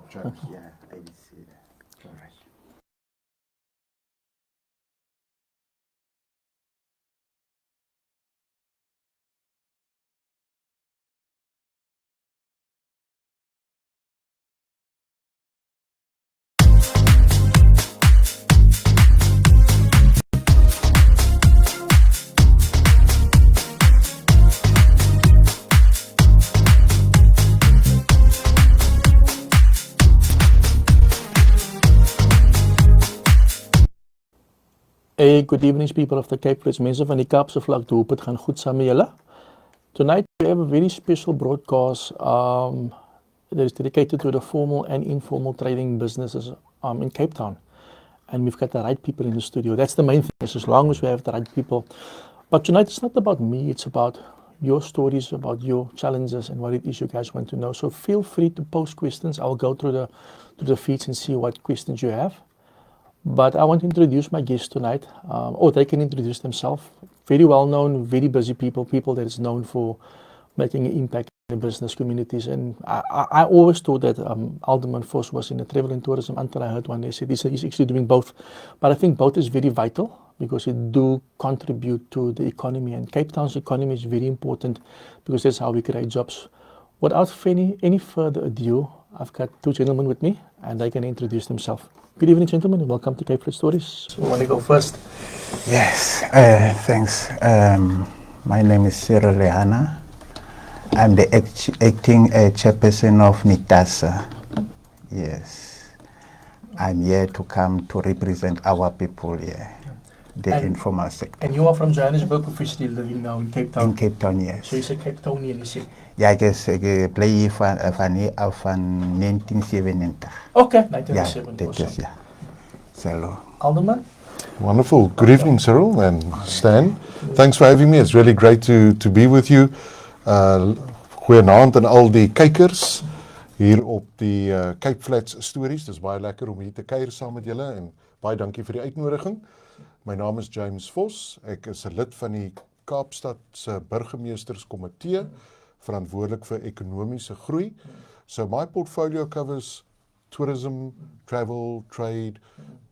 Jobs, yeah, I did see that. All right. Hey, good evening, people of the Cape Flats. Mense van die Kaapse vlakte, hoop het gaan goed saam met julle. Tonight we have a very special broadcast that is dedicated to the formal and informal trading businesses in Cape Town. And we've got the right people in the studio. That's the main thing, is as long as we have the right people. But tonight it's not about me, it's about your stories, about your challenges and what it is you guys want to know. So feel free to post questions. I'll go through the feeds and see what questions you have. But I want to introduce my guests tonight. They can introduce themselves. Very well known, very busy people that is known for making an impact in the business communities. And I always thought that Alderman Vos was in the travel and tourism until I heard one day said he's actually doing both. But I think both is very vital because it do contribute to the economy. And Cape Town's economy is very important because that's how we create jobs. Without any further ado, I've got two gentlemen with me and they can introduce themselves. Good evening, gentlemen, and welcome to Cape Flats Stories. You want to go first? Yes, thanks. My name is Cyril Lehana. I'm the acting chairperson of NITASA. Yes, I'm here to come to represent our people here, the informal sector. And you are from Johannesburg, officially living now in Cape Town? In Cape Town, yes. So you're a Cape Townian, you see? Ja, ek is bly hier van 1970. Okay, Ja, 1970. dit is ja. So, Alderman? Wonderful. Good evening, Cyril and Stan. Thanks for having me. It's really great to be with you. Goeienaand aan al die kykers hier op die Cape Flats Stories. Dis baie lekker om hier te kuier saam met julle en baie dankie vir die uitnodiging. My naam is James Vos. Ek is 'n lid van die Kaapstad se burgemeesterskomitee, verantwoordelik vir ekonomiese groei. So my portfolio covers tourism, travel, trade,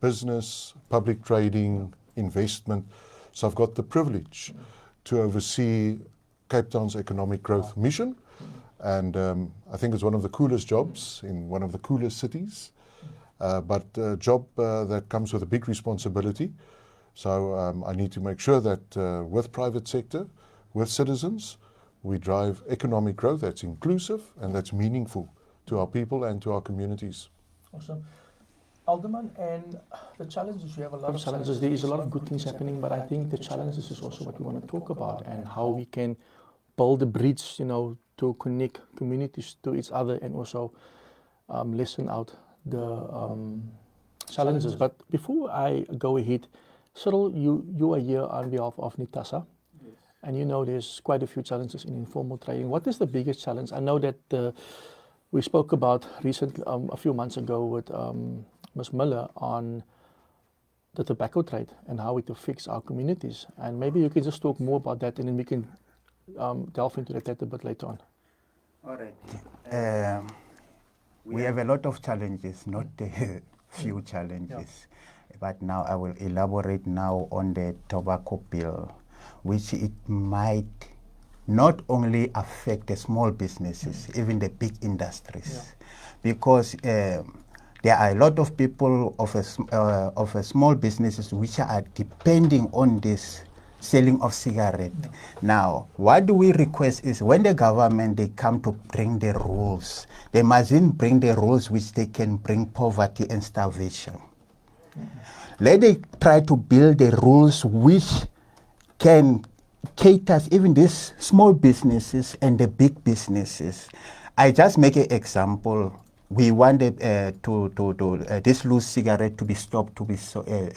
business, public trading, investment. So I've got the privilege to oversee Cape Town's economic growth mission. And I think it's one of the coolest jobs in one of the coolest cities, but a job that comes with a big responsibility. So I need to make sure that with private sector, with citizens, we drive economic growth that's inclusive and that's meaningful to our people and to our communities. Awesome. Alderman, and the challenges, you have a lot of challenges. There is a lot of good things happening, but I think the challenges is also what we want to talk about and how we can build a bridge, to connect communities to each other and also lessen out the challenges. But before I go ahead, Cyril, you are here on behalf of NITASA. Yes. And there's quite a few challenges in informal trading. What is the biggest challenge? I know that we spoke about recently, a few months ago with Ms. Miller on the tobacco trade and how it affects our communities. And maybe you can just talk more about that and then we can delve into that a bit later on. all right. We have a lot of challenges, not a few challenges. Yeah. But now I will elaborate now on the tobacco bill, which it might not only affect the small businesses, even the big industries, because there are a lot of people of a small businesses which are depending on this selling of cigarette. Now, what do we request is when the government, they come to bring the rules, they mustn't bring the rules which they can bring poverty and starvation. Let they try to build the rules which can cater even these small businesses and the big businesses. I just make an example. We wanted this loose cigarette to be stopped to be selling.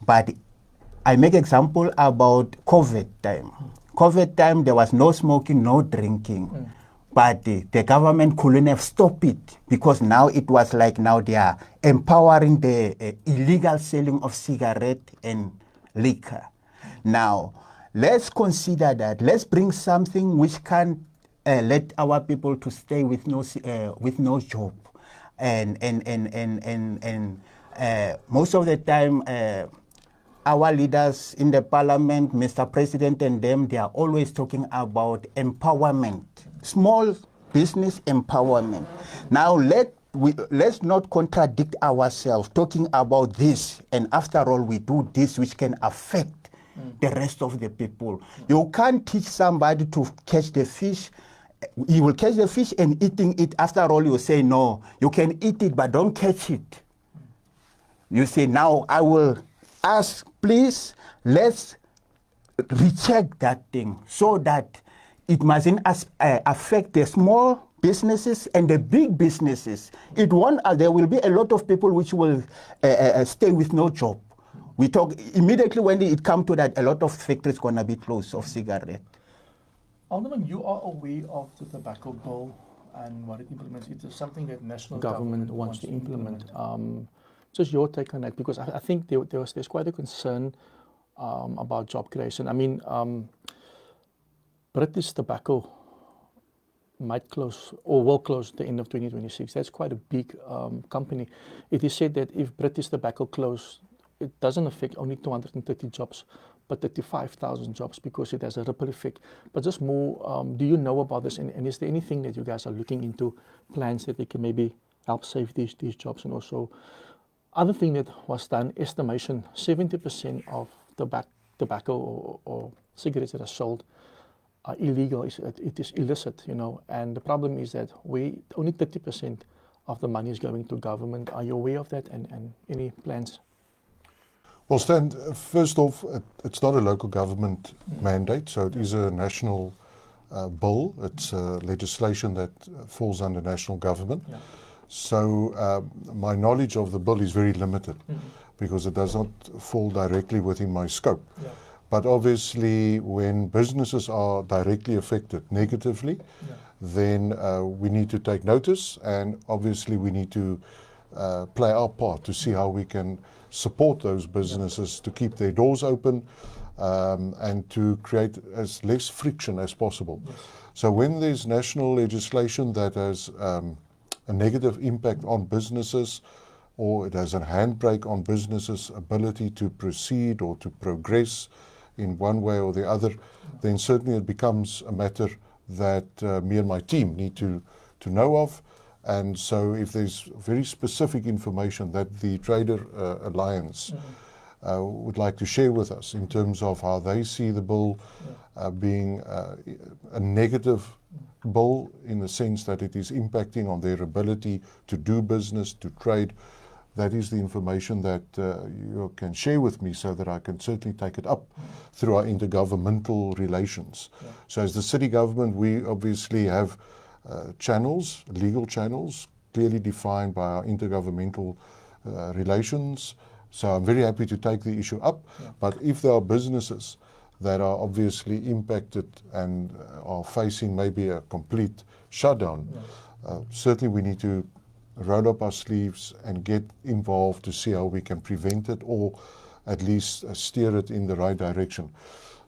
But I make example about COVID time. COVID time, there was no smoking, no drinking. But the government couldn't have stopped it because now it was like now they are empowering the illegal selling of cigarette and liquor. Now, let's consider that. Let's bring something which can let our people to stay with no job, and most of the time our leaders in the parliament, Mr. President and them, they are always talking about empowerment, small business empowerment. Now let's not contradict ourselves talking about this, and after all we do this which can affect the rest of the people. You can't teach somebody to catch the fish. He will catch the fish and eating it. After all, you say, no, you can eat it, but don't catch it. You say, now I will ask, please, let's recheck that thing so that it mustn't affect the small businesses and the big businesses. It won't. There will be a lot of people which will stay with no job. We talk immediately when it comes to that, a lot of factories gonna be closed of cigarette. Alderman, you are aware of the tobacco bill and what it implements. It is something that national government wants to implement. Just your take on that, because I think there's quite a concern about job creation. I mean, British Tobacco might close or will close at the end of 2026. That's quite a big company. It is said that if British Tobacco close, it doesn't affect only 230 jobs, but 35,000 jobs, because it has a ripple effect. But just more, do you know about this? And is there anything that you guys are looking into, plans that they can maybe help save these jobs? And also, other thing that was done, estimation, 70% of tobacco or cigarettes that are sold are illegal. It is illicit, you know. And the problem is that only 30% of the money is going to government. Are you aware of that, and any plans? Well, Stan, first off, it's not a local government mandate, so it is a national bill. It's legislation that falls under national government. Yeah. So my knowledge of the bill is very limited because it does not fall directly within my scope. Yeah. But obviously, when businesses are directly affected negatively, then we need to take notice, and obviously we need to play our part to see how we can support those businesses to keep their doors open and to create as less friction as possible. Yes. So when there's national legislation that has a negative impact on businesses, or it has a handbrake on businesses' ability to proceed or to progress in one way or the other, then certainly it becomes a matter that me and my team need to know of. And so if there's very specific information that the Trader Alliance would like to share with us in terms of how they see the bill being a negative bill, in the sense that it is impacting on their ability to do business, to trade, that is the information that you can share with me, so that I can certainly take it up through our intergovernmental relations. So as the city government, we obviously have channels, legal channels, clearly defined by our intergovernmental relations. So I'm very happy to take the issue up. But if there are businesses that are obviously impacted and are facing maybe a complete shutdown, certainly we need to roll up our sleeves and get involved to see how we can prevent it, or at least steer it in the right direction.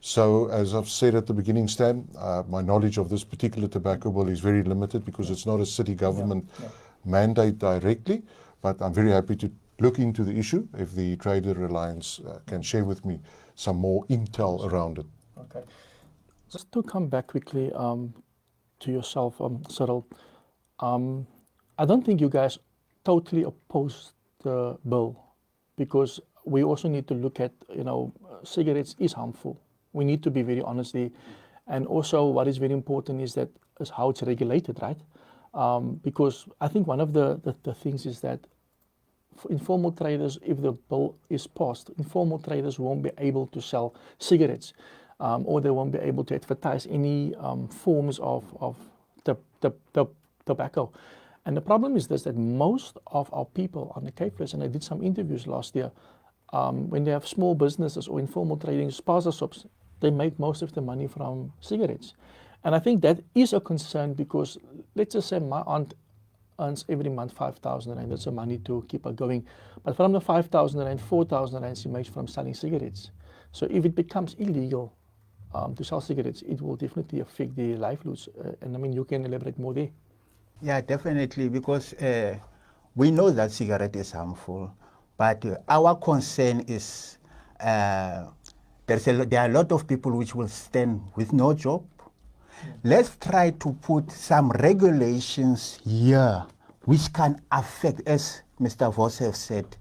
So as I've said at the beginning, Stan, my knowledge of this particular tobacco bill is very limited because it's not a city government mandate directly, but I'm very happy to look into the issue if the Trader Alliance can share with me some more intel around it. Okay. Just to come back quickly to yourself, Cyril, I don't think you guys totally oppose the bill, because we also need to look at, cigarettes is harmful. We need to be very honest there. And also what is very important is how it's regulated, right? Because I think one of the things is that for informal traders, if the bill is passed, informal traders won't be able to sell cigarettes, or they won't be able to advertise any forms of tobacco. And the problem is this, that most of our people on the Cape Flats, and I did some interviews last year, when they have small businesses or informal trading, spaza shops, they make most of the money from cigarettes. And I think that is a concern, because let's just say my aunt earns every month 5,000 rand. That's the money to keep her going. But from the 5,000 rand, 4,000 rand she makes from selling cigarettes. So if it becomes illegal, to sell cigarettes, it will definitely affect their livelihoods. And I mean, you can elaborate more there. Yeah, definitely, because we know that cigarette is harmful, but our concern is there are a lot of people which will stand with no job. Let's try to put some regulations here which can affect, as Mr. Vos have said,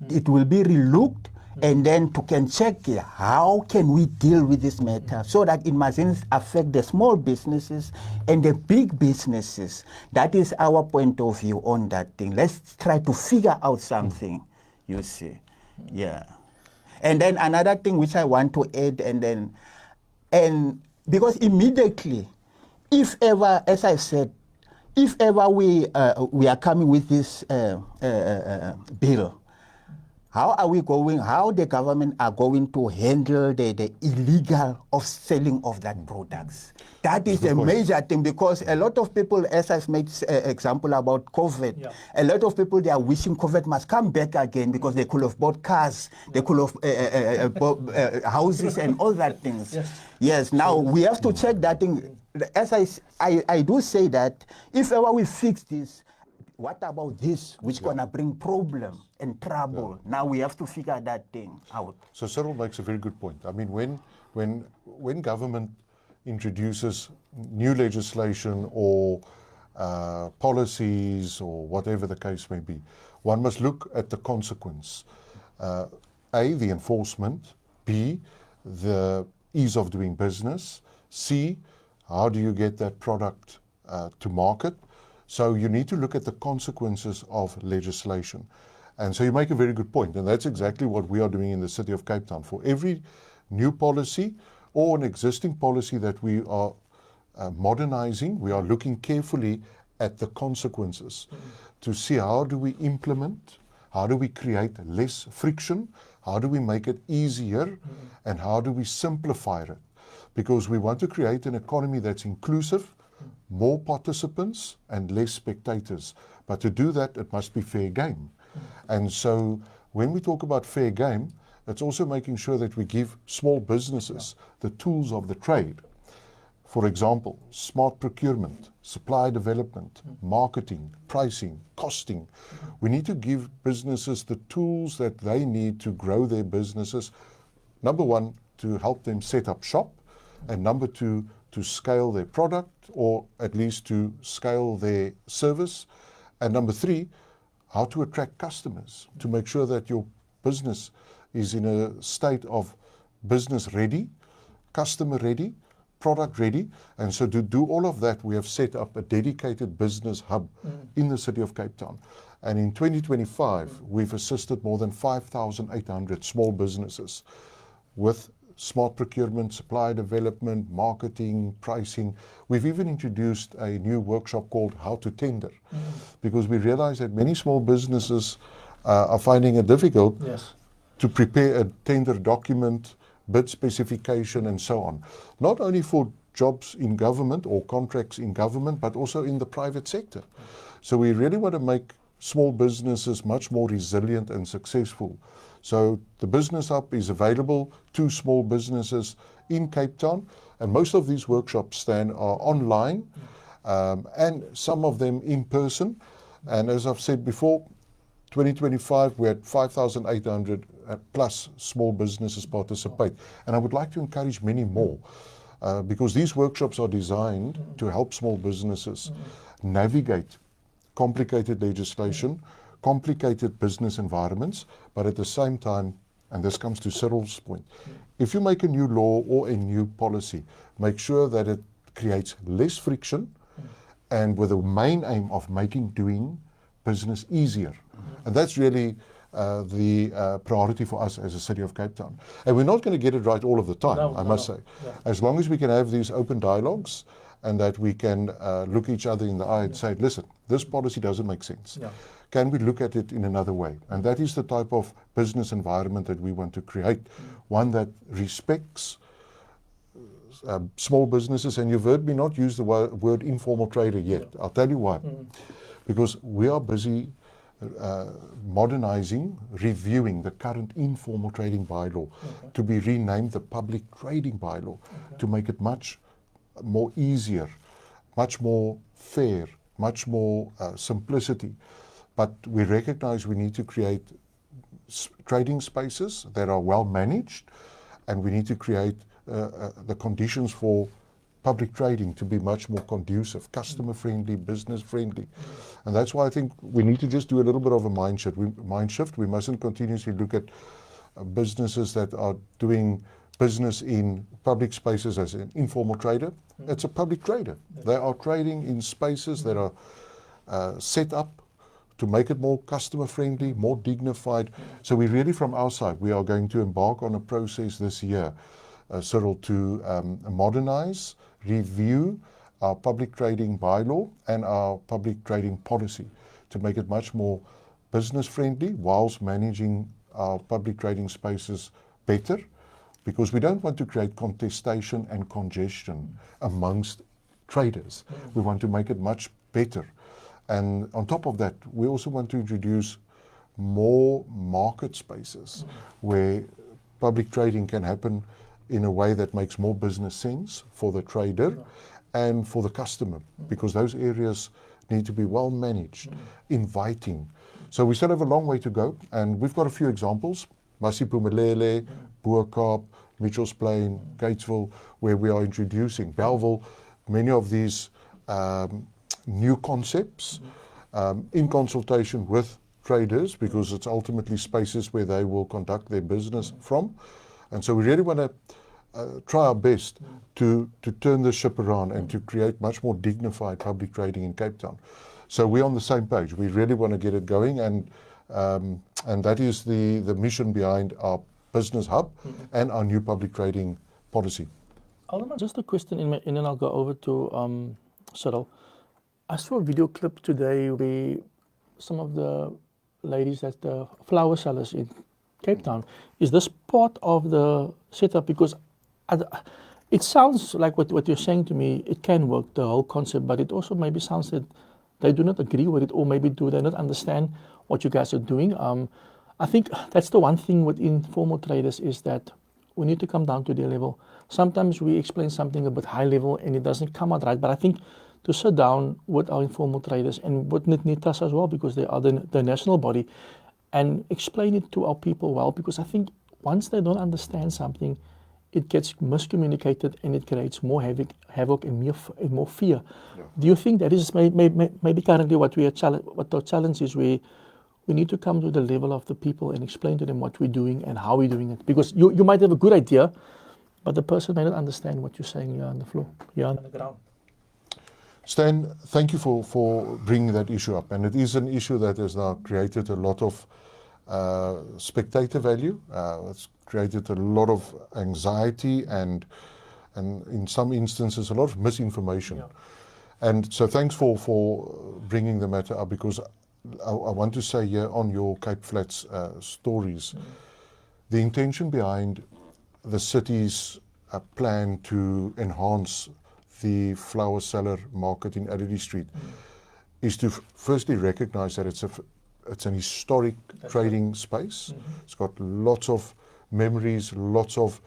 it will be relooked, and then to can check how can we deal with this matter so that it mustn't affect the small businesses and the big businesses. That is our point of view on that thing. Let's try to figure out something, you see. Yeah. And then another thing which I want to add, and because immediately, if ever, as I said, if ever we are coming with this bill, how the government are going to handle the illegal of selling of that products? That is a major thing, because a lot of people, as I've made example about COVID, a lot of people, they are wishing COVID must come back again because they could have bought cars, they could have bought houses and all that things. Yes, now we have to check that thing. As I do say that, if ever we fix this, what about this, which gonna bring problem and trouble? Now we have to figure that thing out. So Cyril makes a very good point. I mean, when government introduces new legislation or policies or whatever the case may be, one must look at the consequence. A, the enforcement. B, the ease of doing business. C, how do you get that product to market? So you need to look at the consequences of legislation. And so you make a very good point, and that's exactly what we are doing in the City of Cape Town. For every new policy or an existing policy that we are modernizing, we are looking carefully at the consequences to see how do we implement, how do we create less friction, how do we make it easier, and how do we simplify it. Because we want to create an economy that's inclusive, more participants and less spectators. But to do that, it must be fair game. And so when we talk about fair game, it's also making sure that we give small businesses the tools of the trade. For example, smart procurement, supply development, marketing, pricing, costing. We need to give businesses the tools that they need to grow their businesses. Number one, to help them set up shop, and number two, to scale their product, or at least to scale their service. And number three, how to attract customers, to make sure that your business is in a state of business ready, customer ready, product ready. And so to do all of that, we have set up a dedicated business hub in the City of Cape Town. And in 2025, we've assisted more than 5,800 small businesses with smart procurement, supply development, marketing, pricing. We've even introduced a new workshop called How to Tender, because we realize that many small businesses are finding it difficult to prepare a tender document, bid specification, and so on. Not only for jobs in government or contracts in government, but also in the private sector. So we really want to make small businesses much more resilient and successful. So the Business Hub is available to small businesses in Cape Town, and most of these workshops, Stan, are online, and some of them in person. And as I've said before, 2025 we had 5,800 plus small businesses participate, and I would like to encourage many more, because these workshops are designed to help small businesses navigate complicated legislation, complicated business environments, but at the same time, and this comes to Cyril's point, if you make a new law or a new policy, make sure that it creates less friction and with the main aim of making doing business easier. And that's really the priority for us as a City of Cape Town. And we're not going to get it right all of the time, I must say. As long as we can have these open dialogues and that we can look each other in the eye and say, listen, this policy doesn't make sense. Can we look at it in another way? And that is the type of business environment that we want to create, one that respects small businesses. And you've heard me not use the word informal trader yet. I'll tell you why. Because we are busy modernizing, reviewing the current informal trading bylaw to be renamed the public trading bylaw to make it much more easier, much more fair, much more simplicity. But we recognize we need to create trading spaces that are well managed, and we need to create the conditions for public trading to be much more conducive, customer friendly, business friendly. And that's why I think we need to just do a little bit of a mind shift. We mustn't continuously look at businesses that are doing business in public spaces as an informal trader. It's a public trader. They are trading in spaces that are set up to make it more customer friendly, more dignified. So we really, from our side, we are going to embark on a process this year, Cyril, to modernize, review our public trading bylaw and our public trading policy to make it much more business friendly whilst managing our public trading spaces better, because we don't want to create contestation and congestion amongst traders. We want to make it much better. And on top of that, we also want to introduce more market spaces where public trading can happen in a way that makes more business sense for the trader and for the customer, because those areas need to be well managed, inviting. So we still have a long way to go, and we've got a few examples. Masipumelele, Bo-Kaap, Mitchells Plain, Gatesville, where we are introducing Bellville, many of these new concepts in consultation with traders, because it's ultimately spaces where they will conduct their business from. And so we really want to try our best to turn the ship around and to create much more dignified public trading in Cape Town. So we're on the same page. We really want to get it going, and that is the mission behind our business hub and our new public trading policy. Alderman, just a question, and then I'll go over to Cyril. I saw a video clip today where some of the ladies at the flower sellers in Cape Town. Is this part of the setup? Because it sounds like what you're saying to me, it can work, the whole concept, but it also maybe sounds that they do not agree with it, or maybe do they not understand what you guys are doing. I think that's the one thing with informal traders, is that we need to come down to their level. Sometimes we explain something a bit high level and it doesn't come out right, but I think to sit down with our informal traders and with NITAS as well, because they are the national body, and explain it to our people well, because I think once they don't understand something, it gets miscommunicated and it creates more havoc and more fear. Yeah. Do you think that is maybe currently what the challenge is? We need to come to the level of the people and explain to them what we're doing and how we're doing it. Because you might have a good idea, but the person may not understand what you're saying here on the floor, here on the ground. Stan, thank you for bringing that issue up. And it is an issue that has now created a lot of spectator value. It's created a lot of anxiety and in some instances a lot of misinformation. Yeah. And so thanks for bringing the matter up, because I want to say here on your Cape Flats stories, the intention behind the city's plan to enhance the flower seller market in Adderley Street is to firstly recognize that it's an historic trading space. It's got lots of memories, lots of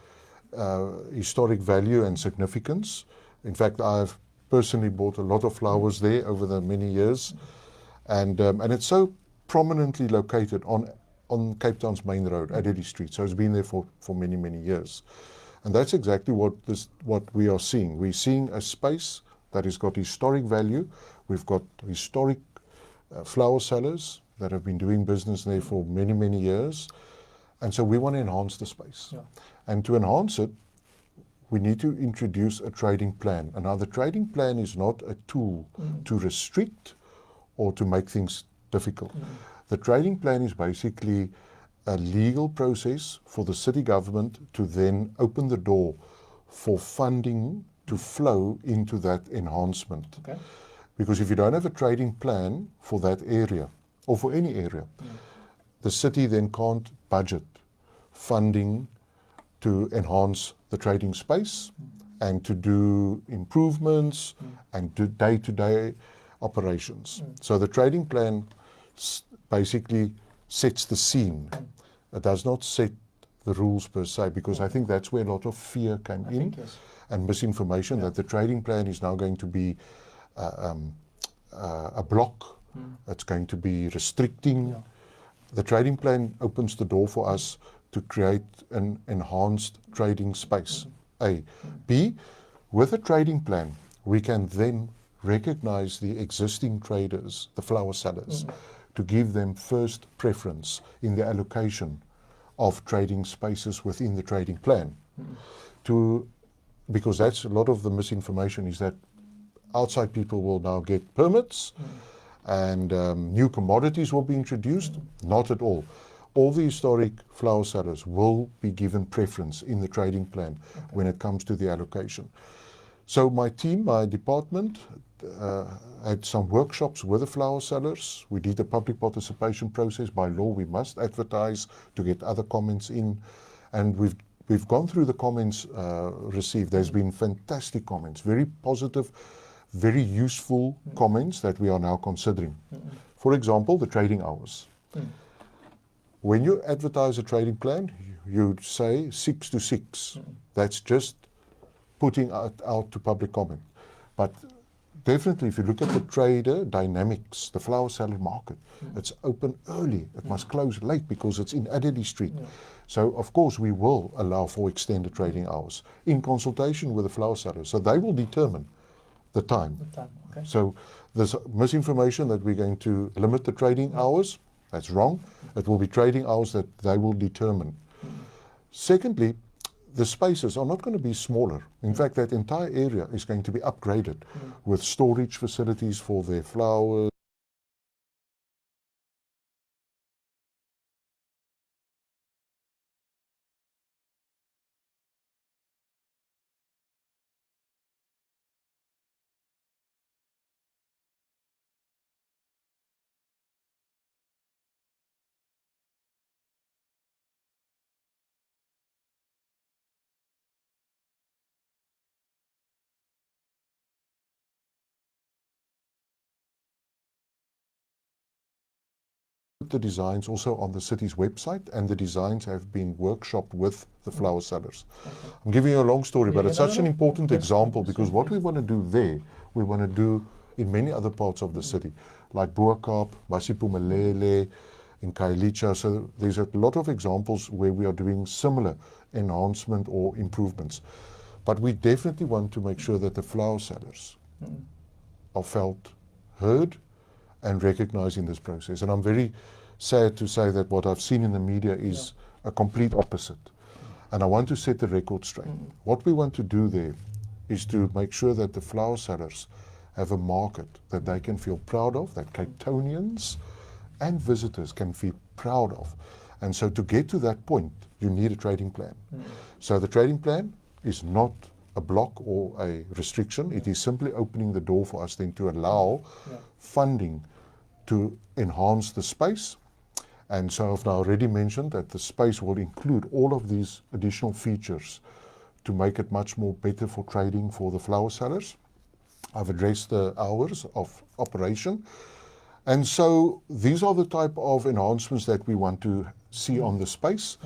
historic value and significance. In fact, I've personally bought a lot of flowers there over the many years, and it's so prominently located on Cape Town's main road, Adderley Street. So it's been there for many years. And that's exactly what we are seeing. We're seeing a space that has got historic value. We've got historic flower sellers that have been doing business there for many years. And so we want to enhance the space. Yeah. And to enhance it, we need to introduce a trading plan. And now the trading plan is not a tool to restrict or to make things difficult. The trading plan is basically a legal process for the city government to then open the door for funding to flow into that enhancement. Okay. Because if you don't have a trading plan for that area, or for any area, the city then can't budget funding to enhance the trading space and to do improvements and do day-to-day operations. So the trading plan basically sets the scene. It does not set the rules per se, because I think that's where a lot of fear came in, think yes. and misinformation that the trading plan is now going to be a block. It's going to be restricting. Yeah. The trading plan opens the door for us to create an enhanced trading space. A. B, with a trading plan, we can then recognize the existing traders, the flower sellers, to give them first preference in the allocation of trading spaces within the trading plan. Because that's a lot of the misinformation, is that outside people will now get permits and new commodities will be introduced. Not at all. All the historic flower sellers will be given preference in the trading plan when it comes to the allocation. So my team, my department, had some workshops with the flower sellers. We did a public participation process. By law, we must advertise to get other comments in. And we've gone through the comments received. There's been fantastic comments, very positive, very useful comments that we are now considering. For example, the trading hours. When you advertise a trading plan, you say 6 to 6. That's just putting out to public comment. But definitely, if you look at the trader dynamics, the flower seller market, it's open early. It must close late because it's in Adderley Street. So, of course, we will allow for extended trading hours in consultation with the flower sellers. So they will determine the time. Okay. So there's misinformation that we're going to limit the trading hours. That's wrong. It will be trading hours that they will determine. Secondly, the spaces are not going to be smaller. In fact, that entire area is going to be upgraded with storage facilities for their flowers. The designs also on the city's website, and the designs have been workshopped with the flower sellers. I'm giving you a long story, but it's such an important example, because what we want to do there, we want to do in many other parts of the city, like Bo-Kaap, Masipumalele, in Khayelitsha. So there's a lot of examples where we are doing similar enhancement or improvements. But we definitely want to make sure that the flower sellers are felt heard and recognized in this process. And I'm very sad to say that what I've seen in the media is a complete opposite. And I want to set the record straight. What we want to do there is to make sure that the flower sellers have a market that they can feel proud of, that Cape Townians and visitors can feel proud of. And so to get to that point, you need a trading plan. So the trading plan is not a block or a restriction. It is simply opening the door for us then to allow funding to enhance the space. And so I've now already mentioned that the space will include all of these additional features to make it much more better for trading for the flower sellers. I've addressed the hours of operation. And so these are the type of enhancements that we want to see on the space.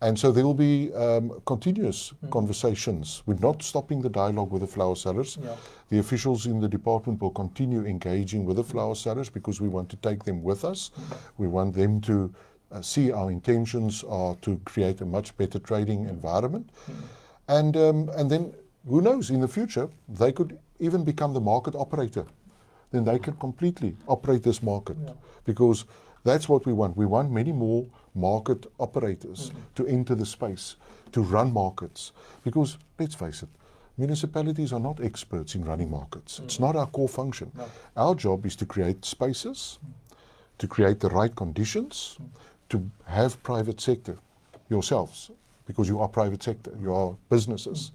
And so there will be continuous conversations. We're not stopping the dialogue with the flower sellers. The officials in the department will continue engaging with the flower sellers because we want to take them with us. We want them to see our intentions are to create a much better trading environment. And then, who knows, in the future, they could even become the market operator. Then they can completely operate this market because that's what we want. We want many more market operators to enter the space, to run markets. Because, let's face it, municipalities are not experts in running markets. It's not our core function. Our job is to create spaces, to create the right conditions, to have private sector, yourselves, because you are private sector, you are businesses.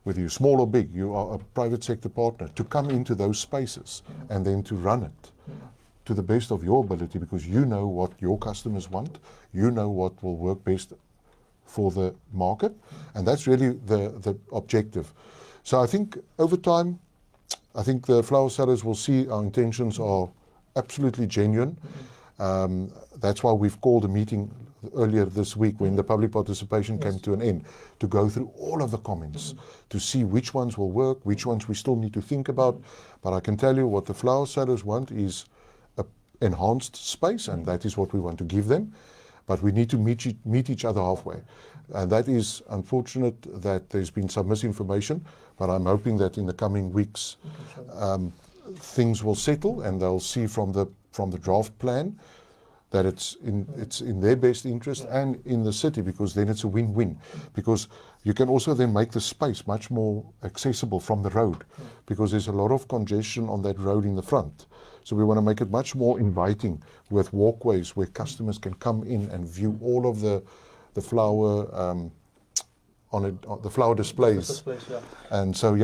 Whether you're small or big, you are a private sector partner, to come into those spaces and then to run it to the best of your ability, because you know what your customers want, you know what will work best for the market, and that's really the objective. So I think over time, I think the flower sellers will see our intentions are absolutely genuine, That's why we've called a meeting earlier this week when the public participation came to an end, to go through all of the comments, to see which ones will work, which ones we still need to think about. But I can tell you what the flower sellers want is a enhanced space, and that is what we want to give them. But we need to meet each other halfway. And that is unfortunate that there's been some misinformation, but I'm hoping that in the coming weeks things will settle and they'll see from the draft plan that it's in their best interest and in the city, because then it's a win-win. Because you can also then make the space much more accessible from the road, because there's a lot of congestion on that road in the front. So we want to make it much more inviting with walkways where customers can come in and view all of the flower the flower displays. And so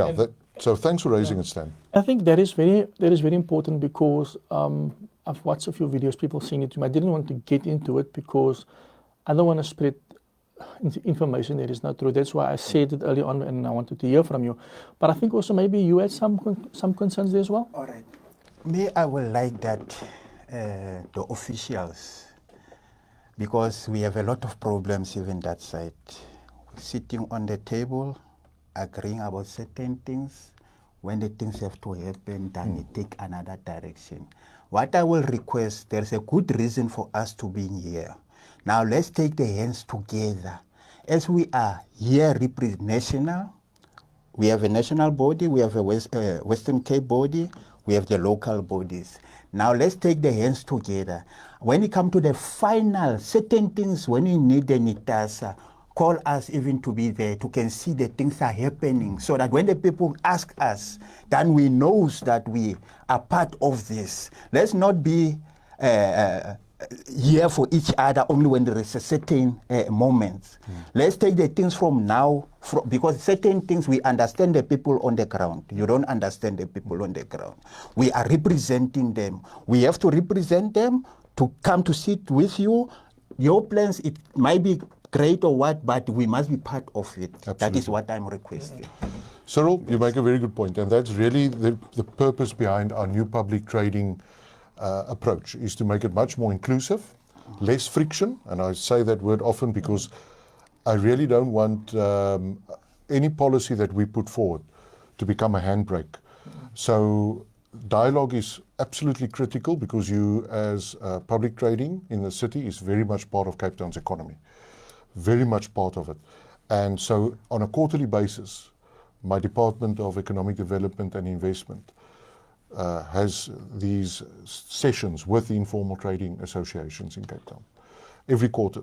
so thanks for raising it, Stan. I think that is very important, because I've watched a few videos, people saying it to me. I didn't want to get into it because I don't want to spread information that is not true. That's why I said it early on, and I wanted to hear from you. But I think also maybe you had some concerns there as well. All right. Me, I would like that the officials, because we have a lot of problems even that side, sitting on the table, agreeing about certain things. When the things have to happen, then it take another direction. What I will request, there's a good reason for us to be here. Now let's take the hands together. As we are here national, we have a national body, we have a Western Cape body, we have the local bodies. Now let's take the hands together. When it comes to the final, certain things, when you need the NITASA, call us even to be there, to can see the things are happening, so that when the people ask us, then we know that we are part of this. Let's not be here for each other only when there is a certain moment. Let's take the things from now, because certain things we understand the people on the ground. You don't understand the people on the ground. We are representing them. We have to represent them to come to sit with you. Your plans, it might be great or what, but we must be part of it. Absolutely. That is what I'm requesting. Cyril, you make a very good point, and that's really the purpose behind our new public trading approach, is to make it much more inclusive, less friction, and I say that word often because I really don't want any policy that we put forward to become a handbrake. So dialogue is absolutely critical, because you, as public trading in the city, is very much part of Cape Town's economy. Very much part of it. And so on a quarterly basis, my Department of Economic Development and Investment has these sessions with the informal trading associations in Cape Town. Every quarter.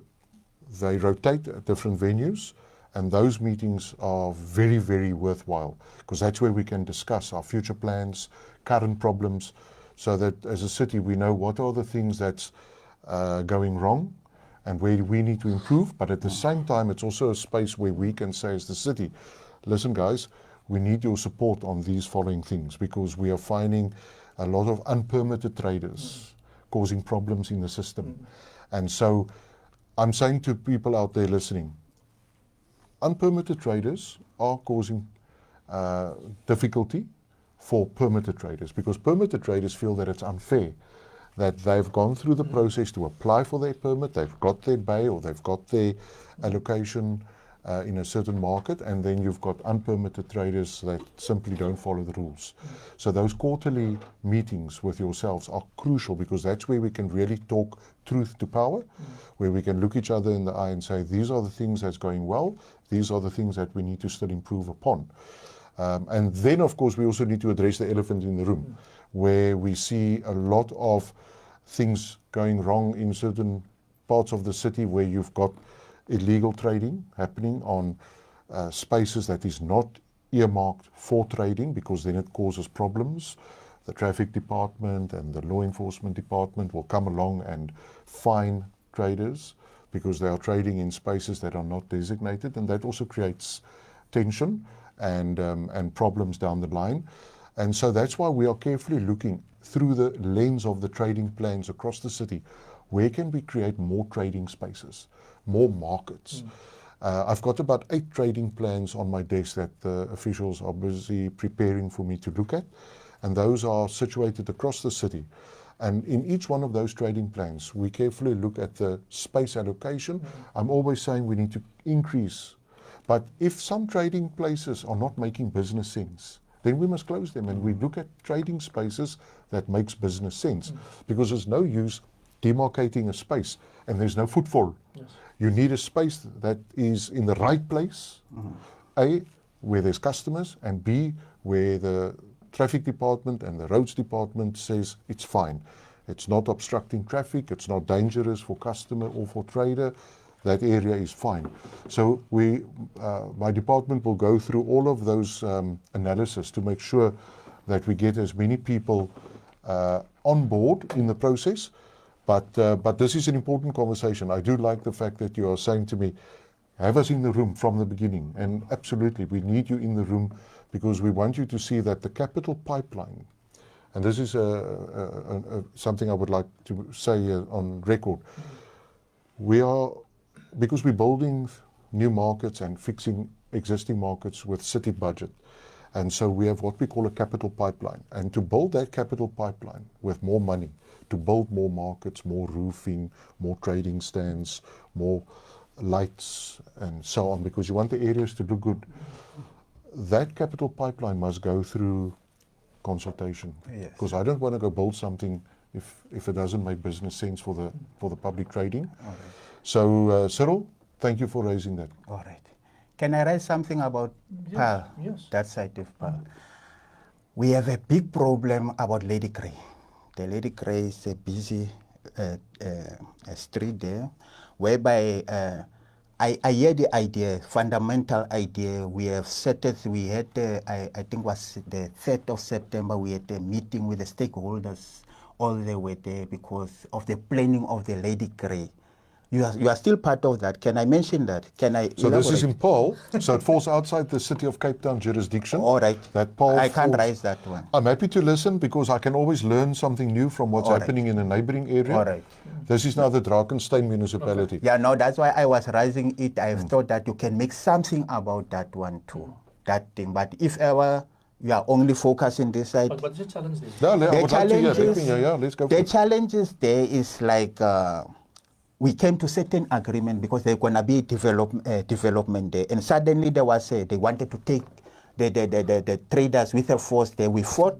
They rotate at different venues, and those meetings are very, very worthwhile, because that's where we can discuss our future plans, current problems, so that as a city we know what are the things that's going wrong and where we need to improve. But at the same time, it's also a space where we can say as the city, listen guys, we need your support on these following things, because we are finding a lot of unpermitted traders causing problems in the system. And so I'm saying to people out there listening, unpermitted traders are causing difficulty for permitted traders, because permitted traders feel that it's unfair, that they've gone through the process to apply for their permit, they've got their bay or they've got their allocation in a certain market, and then you've got unpermitted traders that simply don't follow the rules. So those quarterly meetings with yourselves are crucial, because that's where we can really talk truth to power, where we can look each other in the eye and say, these are the things that's going well, these are the things that we need to still improve upon. And then, of course, we also need to address the elephant in the room, where we see a lot of things going wrong in certain parts of the city, where you've got illegal trading happening on spaces that is not earmarked for trading, because then it causes problems. The traffic department and the law enforcement department will come along and fine traders because they are trading in spaces that are not designated, and that also creates tension and problems down the line. And so that's why we are carefully looking through the lens of the trading plans across the city. Where can we create more trading spaces, more markets? I've got about 8 trading plans on my desk that the officials are busy preparing for me to look at, and those are situated across the city. And in each one of those trading plans, we carefully look at the space allocation. I'm always saying we need to increase. But if some trading places are not making business sense, then we must close them, and we look at trading spaces that makes business sense. Because there's no use demarcating a space and there's no footfall. Yes. You need a space that is in the right place, A, where there's customers, and B, where the traffic department and the roads department says it's fine. It's not obstructing traffic, it's not dangerous for customer or for trader. That area is fine. So my department will go through all of those analysis to make sure that we get as many people on board in the process. But this is an important conversation. I do like the fact that you are saying to me, have us in the room from the beginning. And absolutely, we need you in the room because we want you to see that the capital pipeline, and this is something I would like to say on record, because we're building new markets and fixing existing markets with city budget. And so we have what we call a capital pipeline. And to build that capital pipeline with more money, to build more markets, more roofing, more trading stands, more lights and so on, because you want the areas to look good. That capital pipeline must go through consultation. Yes. Because I don't want to go build something if it doesn't make business sense for the public trading. All right. So Cyril, thank you for raising that. All right. Can I raise something about Paarl? Yes. That side of Paarl. We have a big problem about Lady Grey. The Lady Grey is a busy street there, whereby I hear the idea, fundamental idea. We have set it. We had, I think, was the 3rd of September. We had a meeting with the stakeholders. All they were there because of the planning of the Lady Grey. You are still part of that. Can I mention that? Can I? So this is elaborate? in Paarl, so it falls outside the City of Cape Town jurisdiction. All right. That Paarl I can't falls- raise that one. I'm happy to listen because I can always learn something new from what's All right. happening in a neighboring area. All right. This is now the Drakensberg municipality. Yeah, no, that's why I was raising it. I thought that you can make something about that one too, that thing. But if ever you are only focusing this side, But what's the challenge there? No, I the would like to hear. Let challenges, me hear. Yeah, let's go for the it. challenges there is like we came to certain agreement because there's gonna be development there, and suddenly there was they wanted to take the traders with a force there. We fought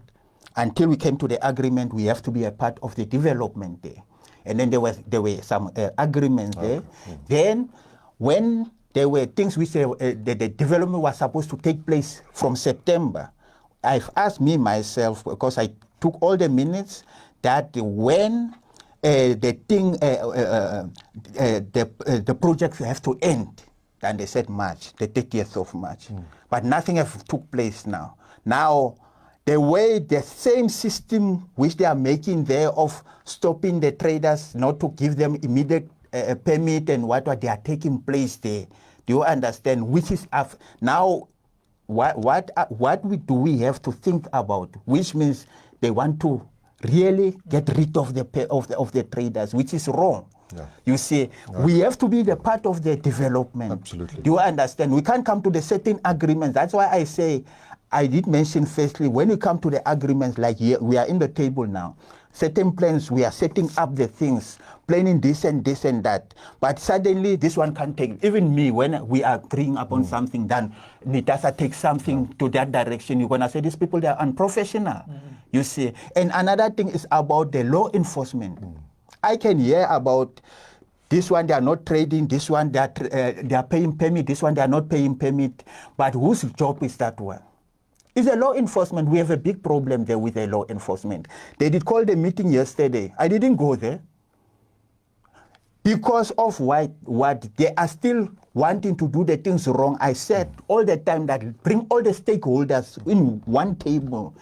until we came to the agreement. We have to be a part of the development there, and then there were some agreements there. Then when there were things which the development was supposed to take place from September, I've asked me myself, because I took all the minutes, that when the project have to end, and they said March, the 30th of March. But nothing has took place now. Now, the way the same system which they are making there of stopping the traders, not to give them immediate permit and what they are taking place there. Do you understand? Which is now, what do we have to think about? Which means they want to really get rid of the traders, which is wrong. Yeah. You see, we have to be the part of the development. Absolutely. Do you understand? We can't come to the certain agreements. That's why I say, I did mention firstly, when we come to the agreements, like here, we are in the table now. Certain plans, we are setting up the things, planning this and that. But suddenly, this one can't take. Even me, when we are agreeing upon something, then Nitasa takes something to that direction. You're gonna say these people, they are unprofessional. You see. And another thing is about the law enforcement. I can hear about this one, they are not trading. This one, they are paying permit. This one, they are not paying permit. But whose job is that one? It's the law enforcement. We have a big problem there with the law enforcement. They did call the meeting yesterday. I didn't go there. Because of what they are still wanting to do the things wrong. I said all the time that bring all the stakeholders in one table.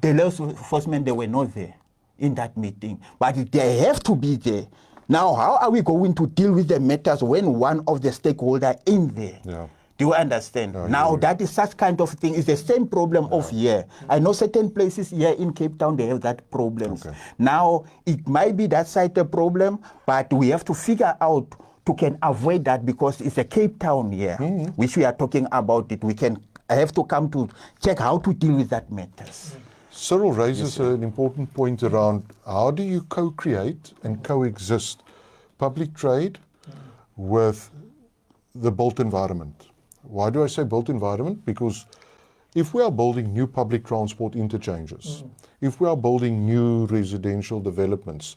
The law enforcement, they were not there in that meeting. But they have to be there. Now, how are we going to deal with the matters when one of the stakeholders in there? Yeah. Do you understand? Yeah, now, yeah. that is such kind of thing. It's the same problem of here. I know certain places here in Cape Town, they have that problems. Okay. Now, it might be that side the problem, but we have to figure out to can avoid that because it's a Cape Town here, which we are talking about it. I have to come to check how to deal with that matters. Cyril raises an important point around how do you co-create and coexist public trade with the built environment. Why do I say built environment? Because if we are building new public transport interchanges, if we are building new residential developments,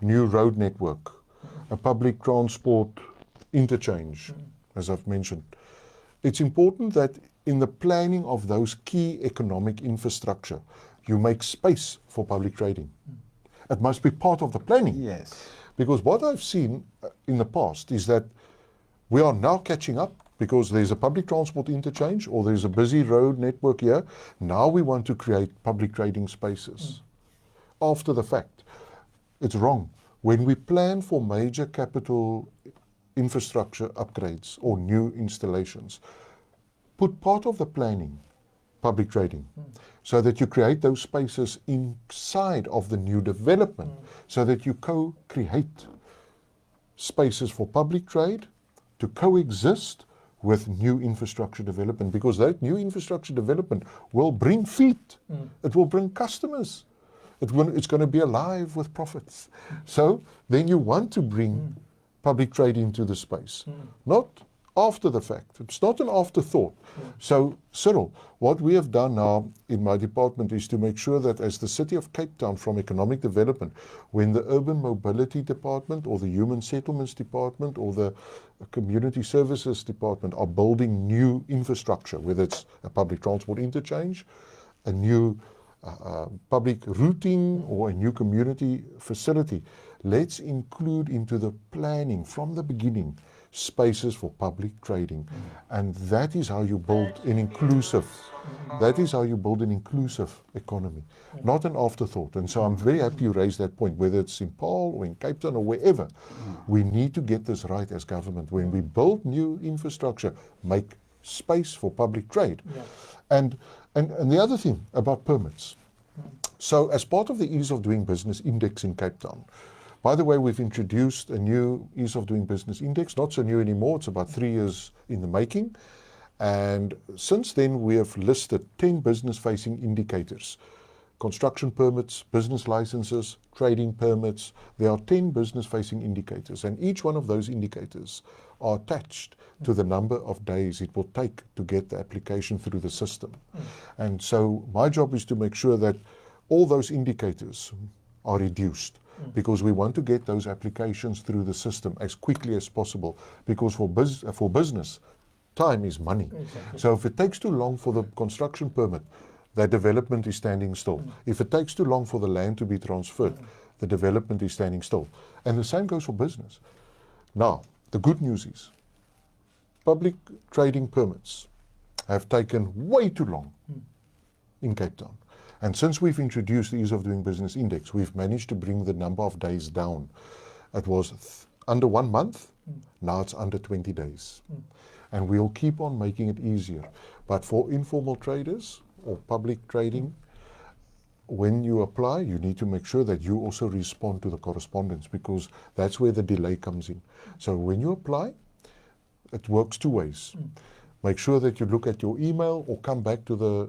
new road network, a public transport interchange, as I've mentioned, it's important that in the planning of those key economic infrastructure, you make space for public trading. It must be part of the planning. Yes. Because what I've seen in the past is that we are now catching up because there's a public transport interchange or there's a busy road network here. Now we want to create public trading spaces after the fact. It's wrong. When we plan for major capital infrastructure upgrades or new installations, put part of the planning public trading so that you create those spaces inside of the new development so that you co-create spaces for public trade to coexist with new infrastructure development, because that new infrastructure development will bring feet, it will bring customers, it's going to be alive with profits. So then you want to bring public trade into the space, not after the fact. It's not an afterthought. So, Cyril, what we have done now in my department is to make sure that as the City of Cape Town from economic development, when the Urban Mobility Department or the Human Settlements Department or the Community Services Department are building new infrastructure, whether it's a public transport interchange, a new public routing or a new community facility, let's include into the planning from the beginning spaces for public trading. And that is how you build an inclusive, economy, not an afterthought. And so I'm very happy you raised that point, whether it's in Paarl or in Cape Town or wherever. We need to get this right as government. When we build new infrastructure, make space for public trade. And the other thing about permits. So as part of the Ease of Doing Business Index in Cape Town, by the way, we've introduced a new Ease of Doing Business Index, not so new anymore, it's about 3 years in the making. And since then, we have listed 10 business-facing indicators. Construction permits, business licenses, trading permits. There are 10 business-facing indicators, and each one of those indicators are attached to the number of days it will take to get the application through the system. And so my job is to make sure that all those indicators are reduced, because we want to get those applications through the system as quickly as possible, because for business, time is money. So if it takes too long for the construction permit, that development is standing still. If it takes too long for the land to be transferred, the development is standing still. And the same goes for business. Now, the good news is, public trading permits have taken way too long in Cape Town. And since we've introduced the Ease of Doing Business Index, we've managed to bring the number of days down. It was under 1 month, now it's under 20 days. And we'll keep on making it easier. But for informal traders or public trading, when you apply, you need to make sure that you also respond to the correspondence, because that's where the delay comes in. So when you apply, it works two ways. Make sure that you look at your email or come back to the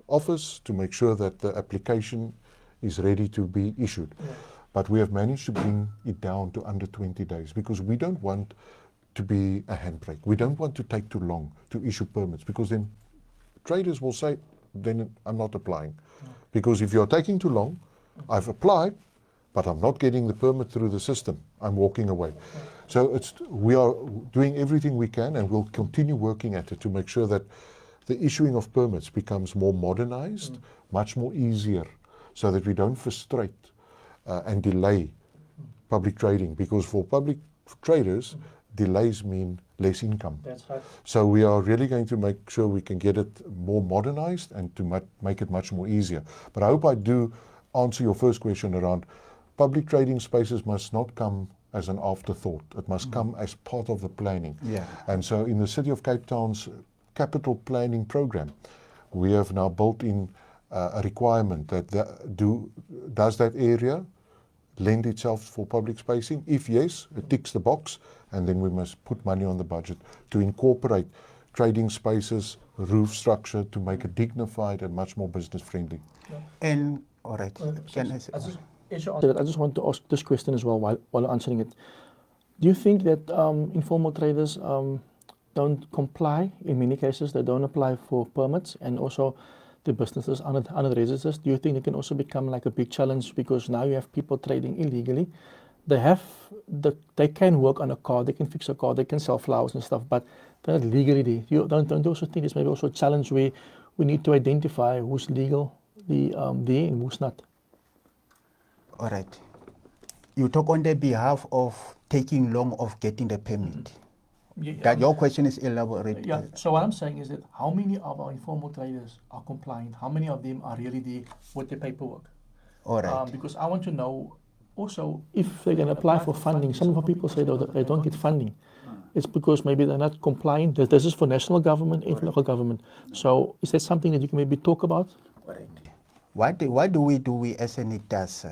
office to make sure that the application is ready to be issued. But we have managed to bring it down to under 20 days, because we don't want to be a handbrake. We don't want to take too long to issue permits, because then traders will say, then I'm not applying. Because if you're taking too long, I've applied, but I'm not getting the permit through the system. I'm walking away. So we are doing everything we can, and we'll continue working at it to make sure that the issuing of permits becomes more modernized, much more easier, so that we don't frustrate and delay public trading. Because for public traders, delays mean less income. That's right. So we are really going to make sure we can get it more modernized and to make it much more easier. But I hope I do answer your first question around public trading spaces must not come as an afterthought. It must come as part of the planning. And so in the City of Cape Town's capital planning program, we have now built in a requirement that does that area lend itself for public spacing? If yes, it ticks the box, and then we must put money on the budget to incorporate trading spaces, roof structure to make it dignified and much more business friendly. And all right, can I say? I just want to ask this question as well while answering it. Do you think that informal traders don't comply in many cases? They don't apply for permits, and also the businesses unregistered. Do you think it can also become like a big challenge because now you have people trading illegally? They can work on a car, they can fix a car, they can sell flowers and stuff, but they're not legally there. You don't also think it's maybe also a challenge where we need to identify who's legally there and who's not? All right. You talk on the behalf of taking long of getting the permit. That your question is elaborate. Yeah. So what I'm saying is that how many of our informal traders are compliant? How many of them are really there with the paperwork? All right. Because I want to know also if they can apply for funding. Some of our people say that they don't get funding. It's because maybe they're not compliant. This is for national government and for local government. So is that something that you can maybe talk about? What do we as SANITAS?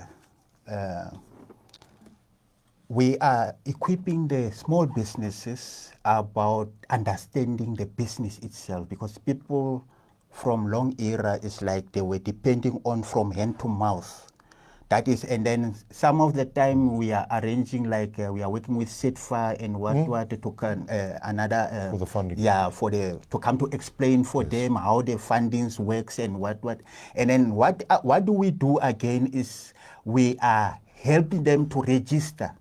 We are equipping the small businesses about understanding the business itself, because people from long era is like they were depending on from hand to mouth. That is, and then some of the time we are arranging like we are working with SETFA and what to come another for the funding. Yeah, to come to explain for them how the fundings works and what. And then what do we do again is we are helping them to register.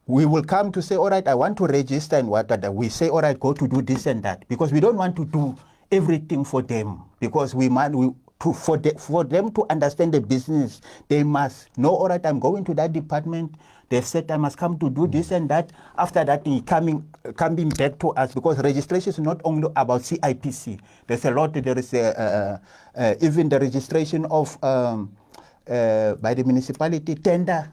We will come to say, all right, I want to register and what. We say, all right, go to do this and that, because we don't want to do everything for them, because for them to understand the business, they must know, all right, I'm going to that department. They said I must come to do this and that. After that, coming back to us, because registration is not only about CIPC. There's a lot. There is even the registration of by the municipality tender,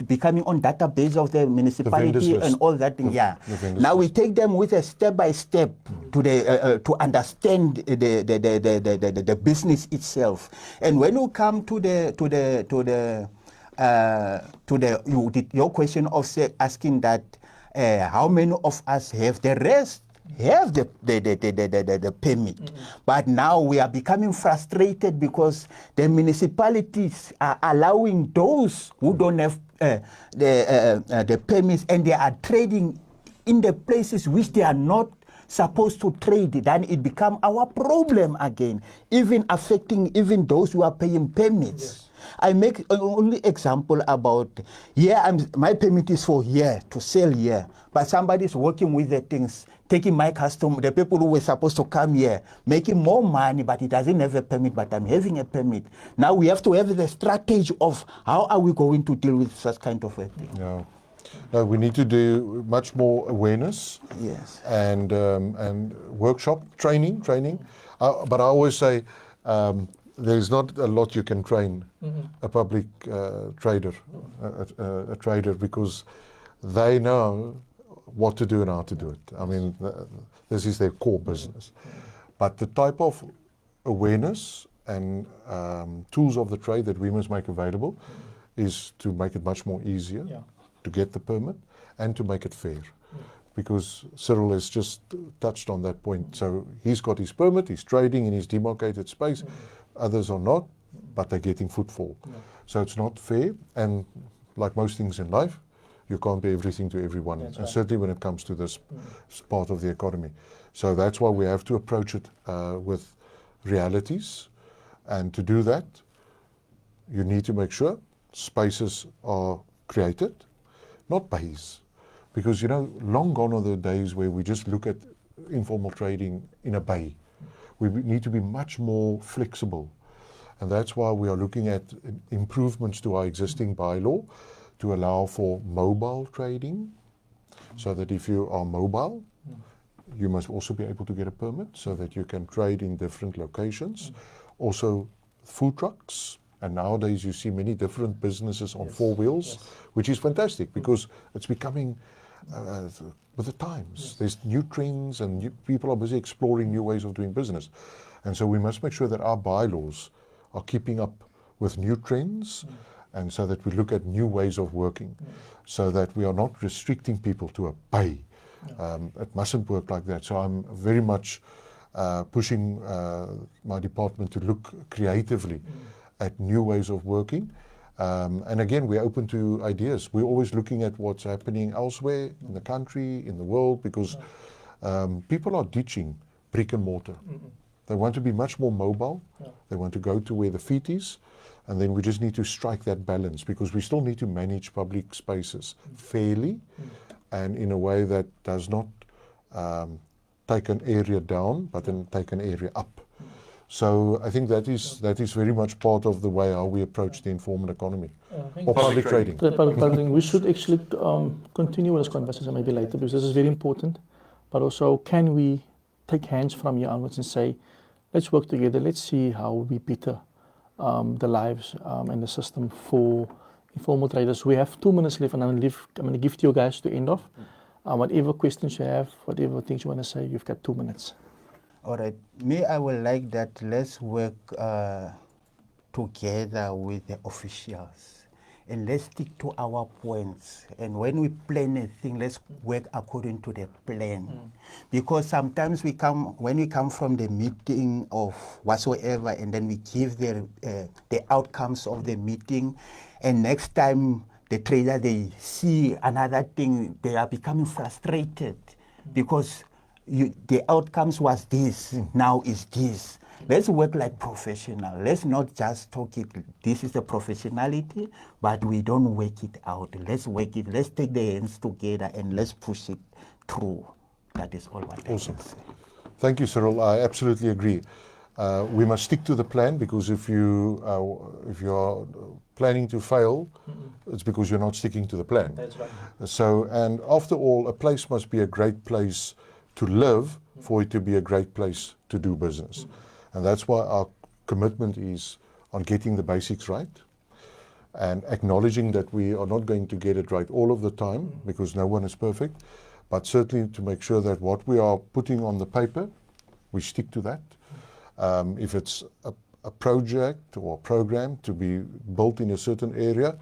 becoming on database of the municipality and all that thing. Now we take them with a step by step to understand the business itself. And when you come to your question of asking that how many of us have, the rest have the permit. But now we are becoming frustrated because the municipalities are allowing those who don't have the permits, and they are trading in the places which they are not supposed to trade. Then it becomes our problem again, even affecting even those who are paying permits. I make only example about my permit is for here to sell here, but somebody is working with the things, taking my customer, the people who were supposed to come here, making more money, but he doesn't have a permit, but I'm having a permit. Now we have to have the strategy of how are we going to deal with such kind of a thing. Yeah. No, we need to do much more awareness. Yes. And workshop training. But I always say there's not a lot you can train a public trader, a trader, because they know what to do and how to do it. I mean, this is their core business. But the type of awareness and tools of the trade that we must make available is to make it much more easier to get the permit and to make it fair. Because Cyril has just touched on that point. So he's got his permit, he's trading in his demarcated space. Others are not, but they're getting footfall. So it's not fair. And like most things in life, you can't be everything to everyone. That's and right. certainly when it comes to this part of the economy. So that's why we have to approach it with realities. And to do that, you need to make sure spaces are created, not bays. Because, long gone are the days where we just look at informal trading in a bay. We need to be much more flexible. And that's why we are looking at improvements to our existing bylaw to allow for mobile trading, so that if you are mobile, you must also be able to get a permit so that you can trade in different locations. Also, food trucks. And nowadays you see many different businesses on four wheels, which is fantastic because it's becoming with the times. There's new trends and people are busy exploring new ways of doing business. And so we must make sure that our bylaws are keeping up with new trends, and so that we look at new ways of working, so that we are not restricting people to a bay, It mustn't work like that. So I'm very much pushing my department to look creatively at new ways of working. And again, we're open to ideas. We're always looking at what's happening elsewhere in the country, in the world, because people are ditching brick and mortar. They want to be much more mobile. They want to go to where the feet is. And then we just need to strike that balance, because we still need to manage public spaces fairly and in a way that does not take an area down, but then take an area up. So I think that is very much part of the way how we approach the informal economy or public trading. We should actually continue with this conversation maybe later, because this is very important. But also, can we take hands from here onwards and say, let's work together, let's see how we better the lives and the system for informal traders. We have 2 minutes left, and I'm going to give to you guys to end off. Whatever questions you have, whatever things you want to say, you've got 2 minutes. All right. Me, I would like that let's work together with the officials. And let's stick to our points. And when we plan a thing, let's work according to the plan. Because sometimes when we come from the meeting of whatsoever, and then we give the outcomes of the meeting, and next time the trader, they see another thing, they are becoming frustrated because the outcomes was this, now is this. Let's work like professional. Let's not just talk it, this is the professionality, but we don't work it out. Let's work it, let's take the hands together and let's push it through. That is all what I can say. Thank you, Cyril. I absolutely agree. We must stick to the plan, because if you are planning to fail, it's because you're not sticking to the plan. That's right. So, and after all, a place must be a great place to live for it to be a great place to do business. And that's why our commitment is on getting the basics right and acknowledging that we are not going to get it right all of the time, because no one is perfect, but certainly to make sure that what we are putting on the paper, we stick to that. If it's a project or a program to be built in a certain area,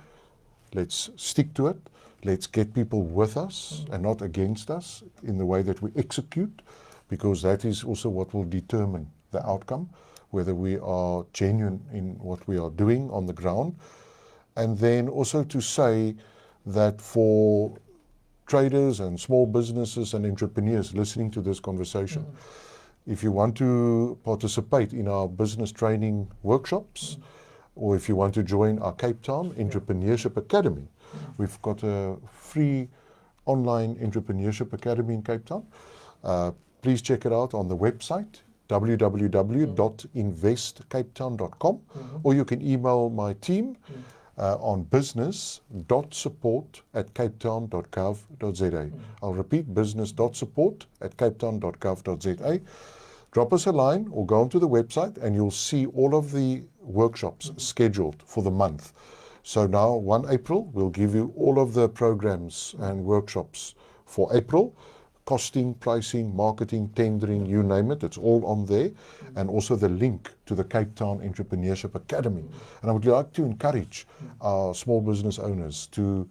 let's stick to it. Let's get people with us and not against us in the way that we execute, because that is also what will determine the outcome, whether we are genuine in what we are doing on the ground. And then also to say that for traders and small businesses and entrepreneurs listening to this conversation, if you want to participate in our business training workshops, or if you want to join our Cape Town Entrepreneurship Academy, we've got a free online entrepreneurship academy in Cape Town. Please check it out on the website, www.investcapetown.com, or you can email my team on business.support@capetown.gov.za. I'll repeat, business.support@capetown.gov.za. Drop us a line or go onto the website and you'll see all of the workshops scheduled for the month. So now, 1 April, we'll give you all of the programs and workshops for April. Costing, pricing, marketing, tendering, you name it, it's all on there. And also the link to the Cape Town Entrepreneurship Academy. And I would like to encourage our small business owners to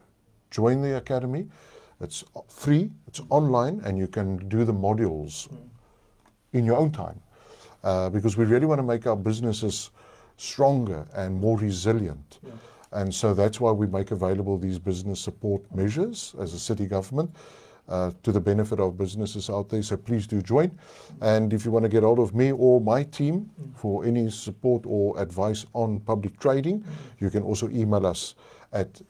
join the academy. It's free, it's online, and you can do the modules in your own time. Because we really want to make our businesses stronger and more resilient. And so that's why we make available these business support measures as a city government. To the benefit of businesses out there. So please do join. And if you want to get hold of me or my team for any support or advice on public trading, you can also email us at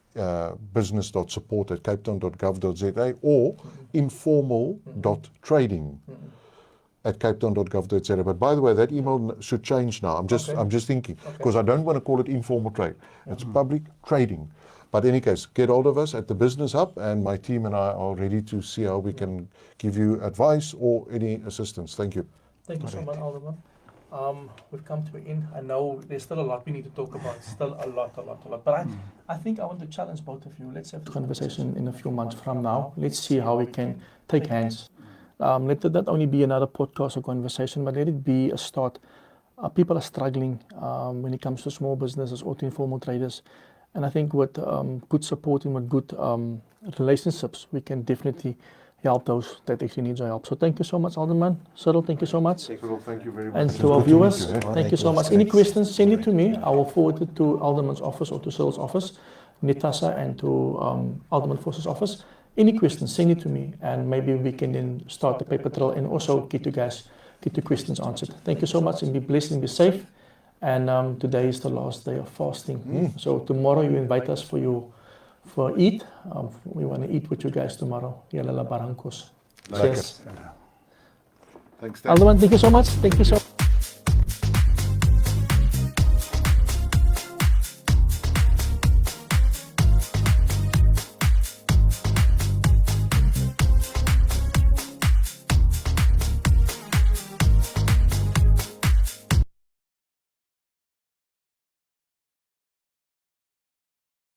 business.support@capetown.gov.za or informal.trading@capetown.gov.za. But by the way, that email should change now. I'm just thinking, because I don't want to call it informal trade. It's public trading. But in any case, get hold of us at the Business Hub, and my team and I are ready to see how we can give you advice or any assistance. Thank you. Thank you so much, Alderman. We've come to an end. I know there's still a lot we need to talk about. Still a lot. But I think I want to challenge both of you. Let's have a conversation in a few months from now. Let's see how we can take hands. Let it not only be another podcast or conversation, but let it be a start. People are struggling when it comes to small businesses or to informal traders. And I think with good support and with good relationships, we can definitely help those that actually need our help. So thank you so much, Alderman. Cyril, thank you so much. Cyril, thank you very much. And It's to our good meet viewers, you, eh? thank you so much. Any questions, send it to me. I will forward it to Alderman's office or to Cyril's office, Natasha, and to Alderman Force's office. Any questions, send it to me, and maybe we can then start the paper trail and also get your questions answered. Thank you so much, and be blessed and be safe. And today is the last day of fasting. So tomorrow you invite us for eat. We want to eat with you guys tomorrow. Yalala Barrancos. Lekker. Cheers. Thanks, Stan. Alderman, thank you so much. Thank you so much.